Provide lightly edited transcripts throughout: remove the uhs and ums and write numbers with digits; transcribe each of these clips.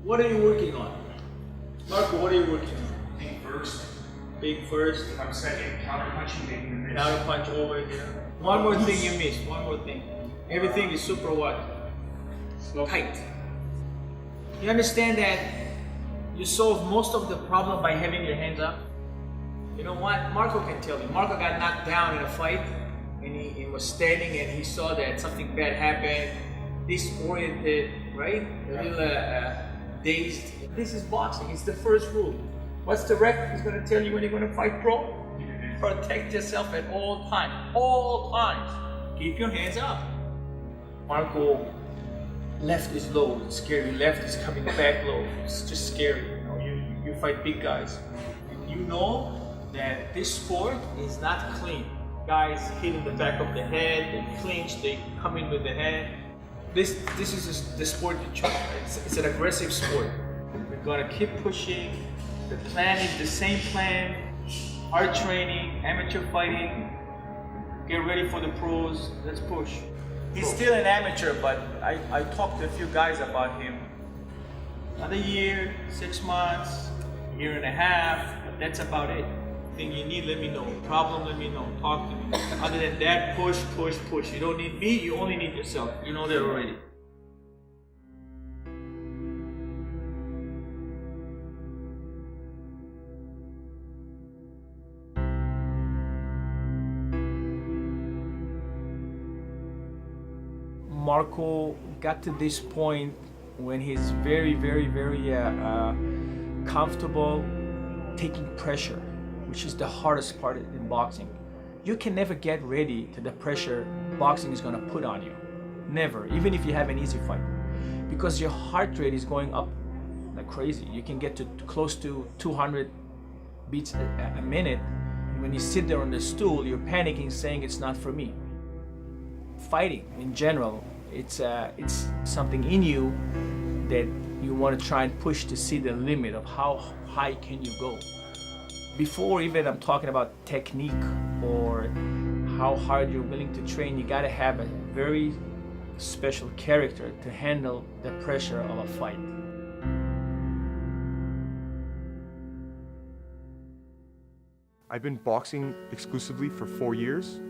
What are you working on? Marco, what are you working on? Being first. Being first. If I'm second, counter punching, making the miss. Counter punch over here. One more thing you missed. One more thing. Everything is super what? Tight. You understand that you solve most of the problem by having your hands up? You know what? Marco can tell you. Marco got knocked down in a fight and he was standing and he saw that something bad happened. Disoriented, right? A little dazed. This is boxing. It's the first rule. What's the rec? He's going to tell you when you're going to fight pro? Protect yourself at all times. All times. Keep your hands up. Marco, left is low. It's scary. Left is coming back low. It's just scary. You know, you fight big guys. You know that this sport is not clean. Guys hit in the back of the head, they clinch, they come in with the head. This is the sport you choose. It's an aggressive sport. We're gonna keep pushing. The plan is the same plan. Hard training, amateur fighting. Get ready for the pros. Let's push. He's still an amateur, but I talked to a few guys about him. Another year, 6 months, year and a half, but that's about it. Anything you need, let me know. Problem, let me know. Talk to me. Other than that, push, push, push. You don't need me, you only need yourself. You know that already. Marco got to this point when he's very, very, very comfortable taking pressure, which is the hardest part in boxing. You can never get ready to the pressure boxing is gonna put on you. Never, even if you have an easy fight. Because your heart rate is going up like crazy. You can get to close to 200 beats a minute. And when you sit there on the stool, you're panicking, saying it's not for me. Fighting in general, it's something in you that you want to try and push to see the limit of how high can you go. Before even I'm talking about technique or how hard you're willing to train, you gotta have a very special character to handle the pressure of a fight. I've been boxing exclusively for 4 years.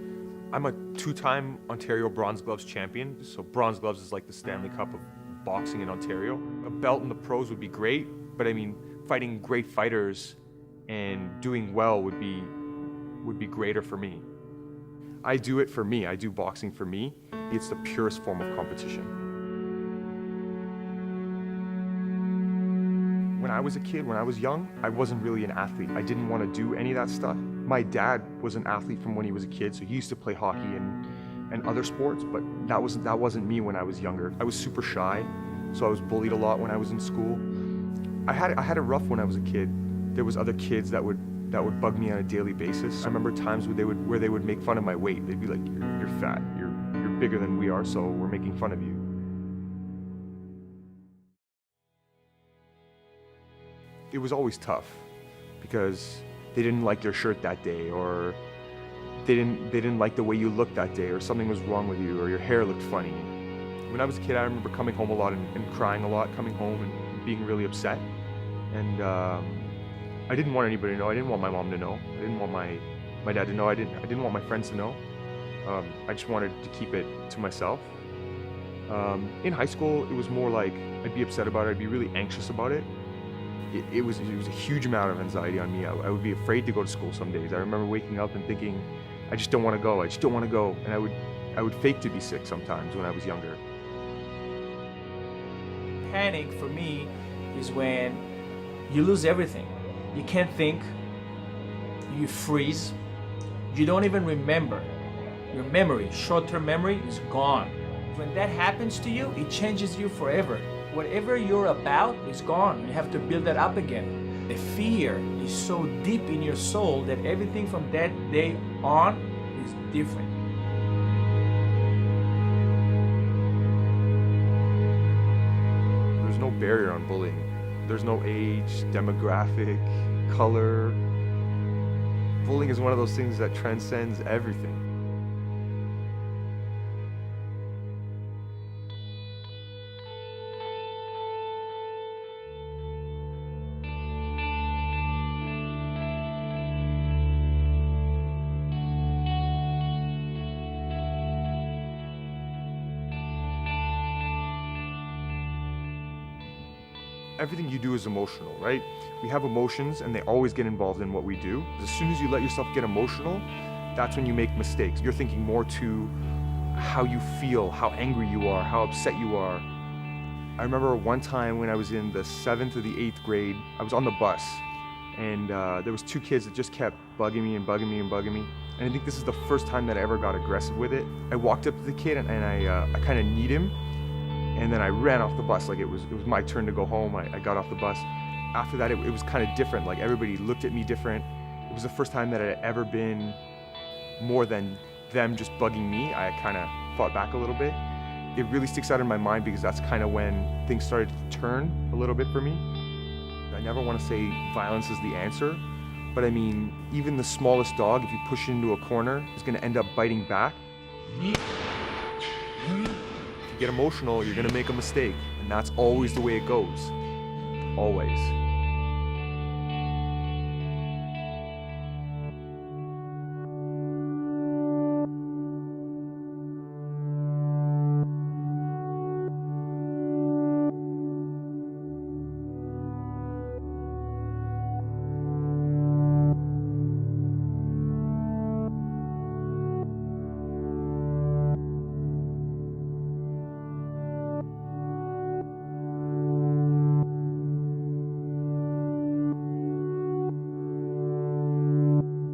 I'm a 2-time Ontario Bronze Gloves champion, so Bronze Gloves is like the Stanley Cup of boxing in Ontario. A belt in the pros would be great, but I mean, fighting great fighters and doing well would be greater for me. I do it for me. I do boxing for me. It's the purest form of competition. When I was a kid, when I was young, I wasn't really an athlete. I didn't want to do any of that stuff. My dad was an athlete from when he was a kid, so he used to play hockey and other sports, but that wasn't me when I was younger. I was super shy, so I was bullied a lot when I was in school. I had it rough when I was a kid. There was other kids that would bug me on a daily basis. I remember times where they would make fun of my weight. They'd be like, "You're fat. You're bigger than we are, so we're making fun of you." It was always tough because they didn't like your shirt that day, or they didn't like the way you looked that day, or something was wrong with you, or your hair looked funny. When I was a kid, I remember coming home a lot and crying a lot, coming home and being really upset. And I didn't want anybody to know. I didn't want my mom to know. I didn't want my dad to know. I didn't want my friends to know. I just wanted to keep it to myself. In high school, it was more like I'd be upset about it. I'd be really anxious about it. It was a huge amount of anxiety on me. I would be afraid to go to school some days. I remember waking up and thinking, I just don't want to go. I just don't want to go. And I would fake to be sick sometimes when I was younger. Panic for me is when you lose everything. You can't think, you freeze, you don't even remember. Your memory, short-term memory is gone. When that happens to you, it changes you forever. Whatever you're about is gone. You have to build that up again. The fear is so deep in your soul that everything from that day on is different. There's no barrier on bullying. There's no age, demographic, color. Bullying is one of those things that transcends everything. Everything you do is emotional, right? We have emotions and they always get involved in what we do. As soon as you let yourself get emotional, that's when you make mistakes. You're thinking more to how you feel, how angry you are, how upset you are. I remember one time when I was in the 7th or the 8th grade, I was on the bus and there was 2 kids that just kept bugging me and bugging me and bugging me. And I think this is the first time that I ever got aggressive with it. I walked up to the kid and I kind of kneed him. And then I ran off the bus, like it was my turn to go home. I got off the bus. After that, it was kind of different. Like everybody looked at me different. It was the first time that I had ever been more than them just bugging me. I kind of fought back a little bit. It really sticks out in my mind because that's kind of when things started to turn a little bit for me. I never want to say violence is the answer, but I mean, even the smallest dog, if you push it into a corner, is going to end up biting back. Get emotional, you're gonna make a mistake, and that's always the way it goes. Always.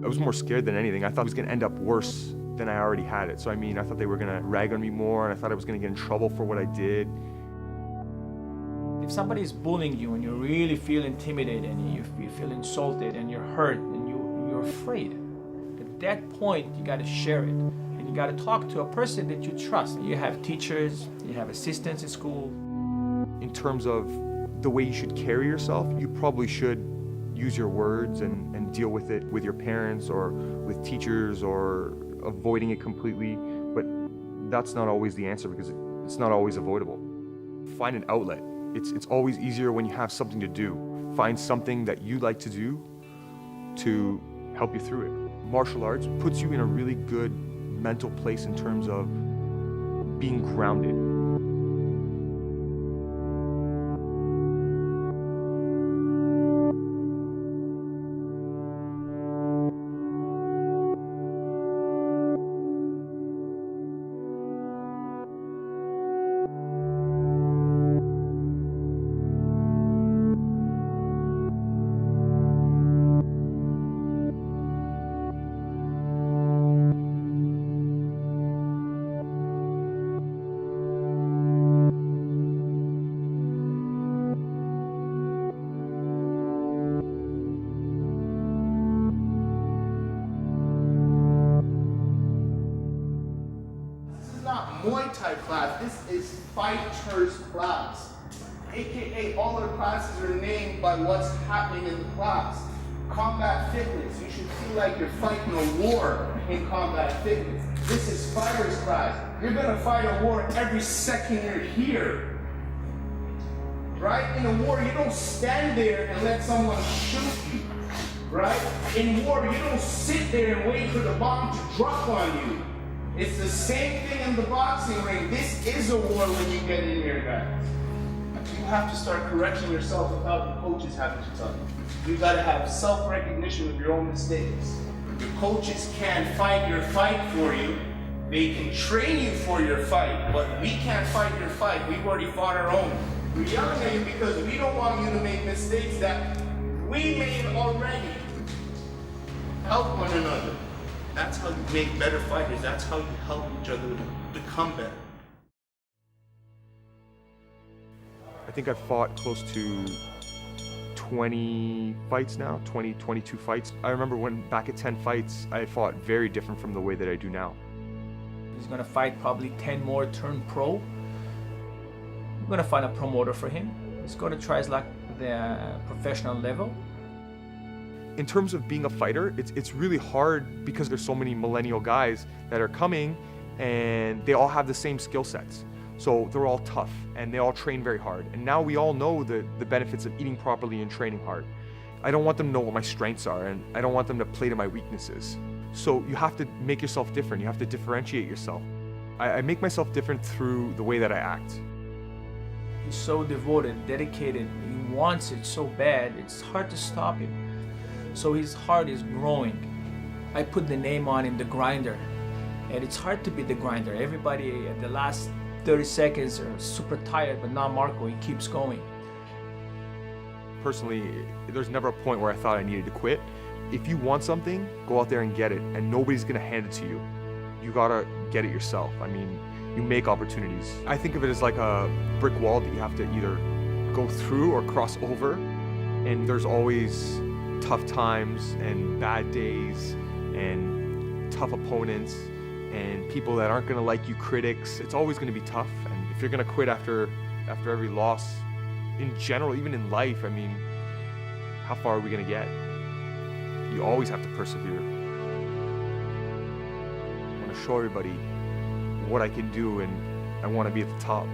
I was more scared than anything. I thought it was gonna end up worse than I already had it. So I mean, I thought they were gonna rag on me more, and I thought I was gonna get in trouble for what I did. If somebody is bullying you and you really feel intimidated and you feel insulted and you're hurt and you're afraid, at that point you gotta share it. And you gotta talk to a person that you trust. You have teachers, you have assistants in school. In terms of the way you should carry yourself, you probably should use your words and deal with it with your parents or with teachers or avoiding it completely, but that's not always the answer because it's not always avoidable. Find an outlet. It's always easier when you have something to do. Find something that you like to do to help you through it. Martial arts puts you in a really good mental place in terms of being grounded. Muay Thai class. This is fighters class. AKA all of the classes are named by what's happening in the class. Combat fitness. You should feel like you're fighting a war in combat fitness. This is fighters class. You're gonna fight a war every second you're here. Right? In a war, you don't stand there and let someone shoot you. Right? In war, you don't sit there and wait for the bomb to drop on you. It's the same thing in the boxing ring. This is a war when you get in here, guys. You have to start correcting yourself without the coaches having to tell you. You gotta have self-recognition of your own mistakes. Your coaches can't fight your fight for you. They can train you for your fight, but we can't fight your fight. We've already fought our own. We're yelling at you because we don't want you to make mistakes that we made already. Help one another. That's how you make better fighters. That's how you help each other to become better. I think I've fought close to 20 fights now, 22 fights. I remember when back at 10 fights, I fought very different from the way that I do now. He's gonna fight probably 10 more, turn pro. I'm gonna find a promoter for him. He's gonna try his luck at the professional level. In terms of being a fighter, it's really hard because there's so many millennial guys that are coming and they all have the same skill sets. So they're all tough and they all train very hard. And now we all know the benefits of eating properly and training hard. I don't want them to know what my strengths are and I don't want them to play to my weaknesses. So you have to make yourself different. You have to differentiate yourself. I make myself different through the way that I act. He's so devoted, dedicated. He wants it so bad, it's hard to stop him. So his heart is growing. I put the name on him, the grinder. And it's hard to beat the grinder. Everybody at the last 30 seconds are super tired, but not Marco, he keeps going. Personally, there's never a point where I thought I needed to quit. If you want something, go out there and get it, and nobody's gonna hand it to you. You gotta get it yourself. I mean, you make opportunities. I think of it as like a brick wall that you have to either go through or cross over, and there's always tough times and bad days and tough opponents and people that aren't gonna like you, critics. It's always gonna be tough, and if you're gonna quit after every loss, in general, even in life, I mean, how far are we gonna get? You always have to persevere. I wanna show everybody what I can do, and I wanna be at the top.